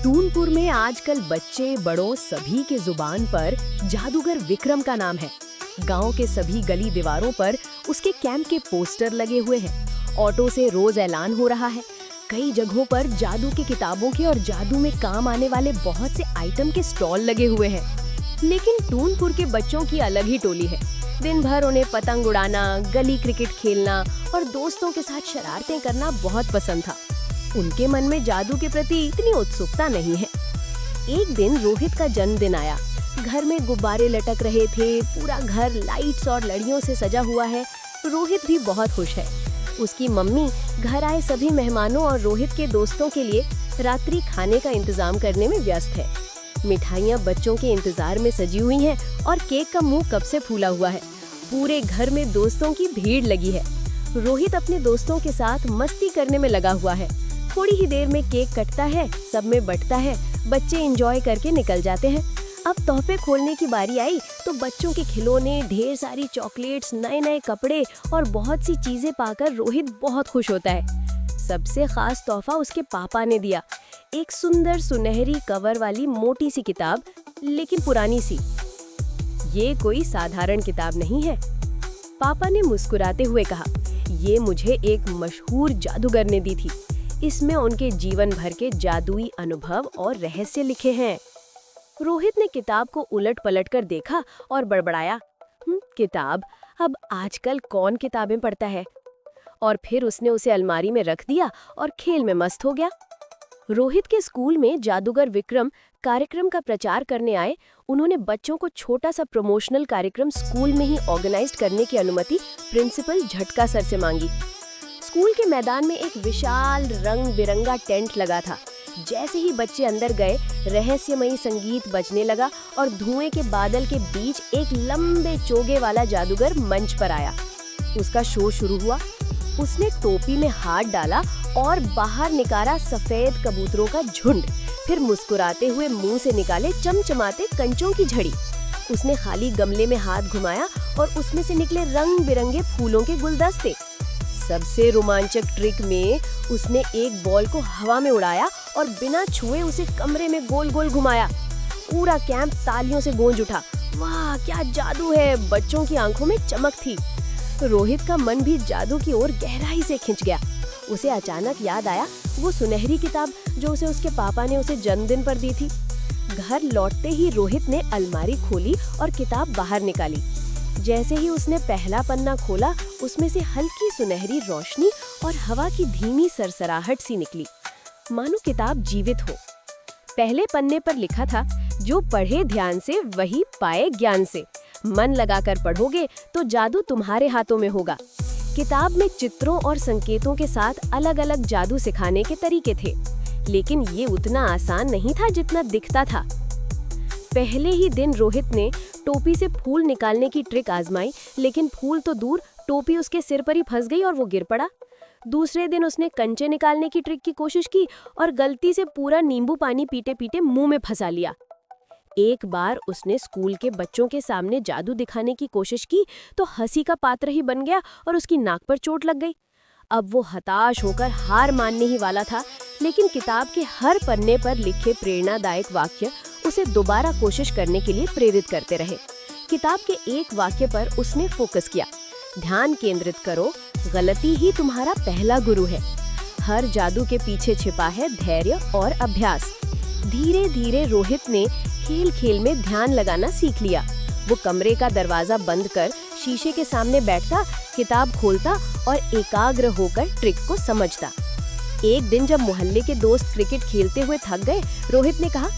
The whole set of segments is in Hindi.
टूनपुर में आजकल बच्चे बड़ों सभी के जुबान पर जादूगर विक्रम का नाम है। गांव के सभी गली दीवारों पर उसके कैंप के पोस्टर लगे हुए हैं। ऑटो से रोज ऐलान हो रहा है। कई जगहों पर जादू की किताबों के और जादू में काम आने वाले बहुत से आइटम के स्टॉल लगे हुए हैं। लेकिन टूनपुर के बच्चों की अलग ही टोली है। दिन भर उन्हें पतंग उड़ाना, गली क्रिकेट खेलना और दोस्तों के साथ शरारतें करना बहुत पसंद था। उनके मन में जादू के प्रति इतनी उत्सुकता नहीं है। एक दिन रोहित का जन्मदिन आया। घर में गुब्बारे लटक रहे थे, पूरा घर लाइट्स और लड़ियों से सजा हुआ है। रोहित भी बहुत खुश है। उसकी मम्मी घर आए सभी मेहमानों और रोहित के दोस्तों के लिए रात्रि खाने का इंतजाम करने में व्यस्त है। मिठाइयाँ बच्चों के इंतजार में सजी हुई हैं और केक का मुंह कब से फूला हुआ है। पूरे घर में दोस्तों की भीड़ लगी है। रोहित अपने दोस्तों के साथ मस्ती करने में लगा हुआ है। थोड़ी ही देर में केक कटता है, सब में बंटता है, बच्चे एंजॉय करके निकल जाते हैं। अब तोहफे खोलने की बारी आई तो बच्चों के खिलौने, ढेर सारी चॉकलेट्स, नए नए कपड़े और बहुत सी चीजें पाकर रोहित बहुत खुश होता है। सबसे खास तोहफा उसके पापा ने दिया, एक सुंदर सुनहरी कवर वाली मोटी सी किताब, लेकिन पुरानी सी। ये कोई साधारण किताब नहीं है, पापा ने मुस्कुराते हुए कहा। ये मुझे एक मशहूर जादूगर ने दी थी। इसमें उनके जीवन भर के जादुई अनुभव और रहस्य लिखे हैं। रोहित ने किताब को उलट पलट कर देखा और बड़बड़ाया, किताब, अब आजकल कौन किताबें पढ़ता है। और फिर उसने उसे अलमारी में रख दिया और खेल में मस्त हो गया। रोहित के स्कूल में जादूगर विक्रम कार्यक्रम का प्रचार करने आए। उन्होंने बच्चों को छोटा सा प्रमोशनल कार्यक्रम स्कूल में ही ऑर्गेनाइज करने की अनुमति प्रिंसिपल झटका सर से मांगी। स्कूल के मैदान में एक विशाल रंग बिरंगा टेंट लगा था। जैसे ही बच्चे अंदर गए, रहस्यमयी संगीत बजने लगा और धुएं के बादल के बीच एक लंबे चोगे वाला जादूगर मंच पर आया। उसका शो शुरू हुआ। उसने टोपी में हाथ डाला और बाहर निकाला सफेद कबूतरों का झुंड। फिर मुस्कुराते हुए मुंह से निकाले चमचमाते कंचों की झड़ी। उसने खाली गमले में हाथ घुमाया और उसमें से निकले रंग बिरंगे फूलों के गुलदस्ते। सबसे रोमांचक ट्रिक में उसने एक बॉल को हवा में उड़ाया और बिना छुए उसे कमरे में गोल गोल घुमाया। पूरा कैंप तालियों से गूंज उठा। वाह, क्या जादू है! बच्चों की आंखों में चमक थी। रोहित का मन भी जादू की ओर गहराई से खिंच गया। उसे अचानक याद आया वो सुनहरी किताब जो उसके पापा ने उसे जन्मदिन पर दी थी। घर लौटते ही रोहित ने अलमारी खोली और किताब बाहर निकाली। जैसे ही उसने पहला पन्ना खोला, उसमें से हल्की सुनहरी रोशनी और हवा की धीमी सरसराहट सी निकली, मानो किताब जीवित हो। पहले पन्ने पर लिखा था, जो पढ़े ध्यान से वही पाए ज्ञान से। मन लगाकर पढ़ोगे तो जादू तुम्हारे हाथों में होगा। किताब में चित्रों और संकेतों के साथ अलग अलग जादू सिखाने के तरीके थे, लेकिन ये उतना आसान नहीं था जितना दिखता था। पहले ही दिन रोहित ने टोपी से फूल निकालने की ट्रिक आजमाई, लेकिन फूल तो दूर, टोपी उसके सिर पर ही फंस गई और वो गिर पड़ा। दूसरे दिन उसने कंचे निकालने की ट्रिक की कोशिश की और गलती से पूरा नींबू पानी पीते पीते मुंह में फंसा लिया। एक बार उसने स्कूल के बच्चों के सामने जादू दिखाने की कोशिश की तो हंसी का पात्र ही बन गया और उसकी नाक पर चोट लग गई। अब वो हताश होकर हार मानने ही वाला था, लेकिन किताब के हर पन्ने पर लिखे प्रेरणादायक वाक्य उसे दोबारा कोशिश करने के लिए प्रेरित करते रहे। किताब के एक वाक्य पर उसने फोकस किया, ध्यान केंद्रित करो, गलती ही तुम्हारा पहला गुरु है। हर जादू के पीछे छिपा है धैर्य और अभ्यास। धीरे धीरे रोहित ने खेल खेल में ध्यान लगाना सीख लिया। वो कमरे का दरवाजा बंद कर शीशे के सामने बैठता, किताब खोलता और एकाग्र होकर ट्रिक को समझता। एक दिन जब मोहल्ले के दोस्त क्रिकेट खेलते हुए थक गए, रोहित ने कहा,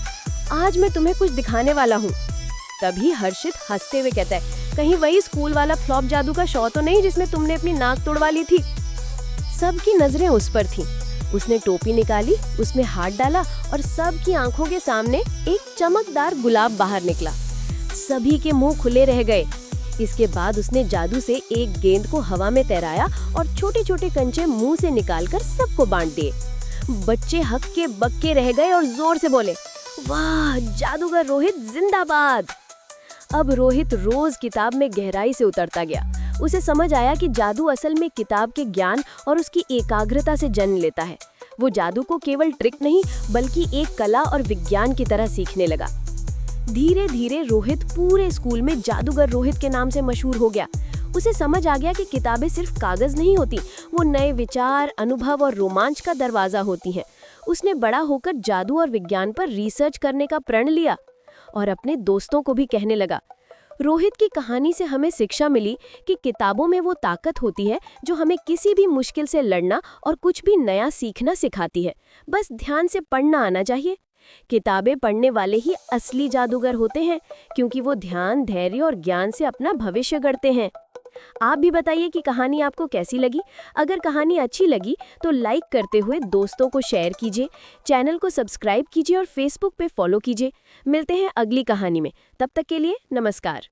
आज मैं तुम्हें कुछ दिखाने वाला हूँ। तभी हर्षित हंसते हुए कहता है, कहीं वही स्कूल वाला फ्लॉप जादू का शो तो नहीं जिसमें तुमने अपनी नाक तोड़वा ली थी। सबकी नजरें उस पर थीं। उसने टोपी निकाली, उसमें हाथ डाला और सबकी आंखों के सामने एक चमकदार गुलाब बाहर निकला। सभी के मुंह खुले रह गए। इसके बाद उसने जादू से एक गेंद को हवा में तैराया और छोटे छोटे कंचे मुंह से निकालकर सबको बांट दिए। बच्चे हक्के बक्के रह गए और जोर से बोले, वाह, जादूगर रोहित जिंदाबाद। अब रोहित रोज किताब में गहराई से उतरता गया। उसे समझ आया कि जादू असल में किताब के ज्ञान और उसकी एकाग्रता से जन्म लेता है। वो जादू को केवल ट्रिक नहीं बल्कि एक कला और विज्ञान की तरह सीखने लगा। धीरे धीरे रोहित पूरे स्कूल में जादूगर रोहित के नाम से मशहूर हो गया। उसे समझ आ गया कि किताबें सिर्फ कागज नहीं होती, वो नए विचार, अनुभव और रोमांच का दरवाजा होती हैं। उसने बड़ा होकर जादू और विज्ञान पर रिसर्च करने का प्रण लिया और अपने दोस्तों को भी कहने लगा। रोहित की कहानी से हमें शिक्षा मिली कि किताबों में वो ताकत होती है जो हमें किसी भी मुश्किल से लड़ना और कुछ भी नया सीखना सिखाती है। बस ध्यान से पढ़ना आना चाहिए। किताबें पढ़ने वाले ही असली जादूगर होते हैं, क्योंकि वो ध्यान, धैर्य और ज्ञान से अपना भविष्य गढ़ते हैं। आप भी बताइए कि कहानी आपको कैसी लगी। अगर कहानी अच्छी लगी तो लाइक करते हुए दोस्तों को शेयर कीजिए, चैनल को सब्सक्राइब कीजिए और फेसबुक पे फॉलो कीजिए। मिलते हैं अगली कहानी में, तब तक के लिए नमस्कार।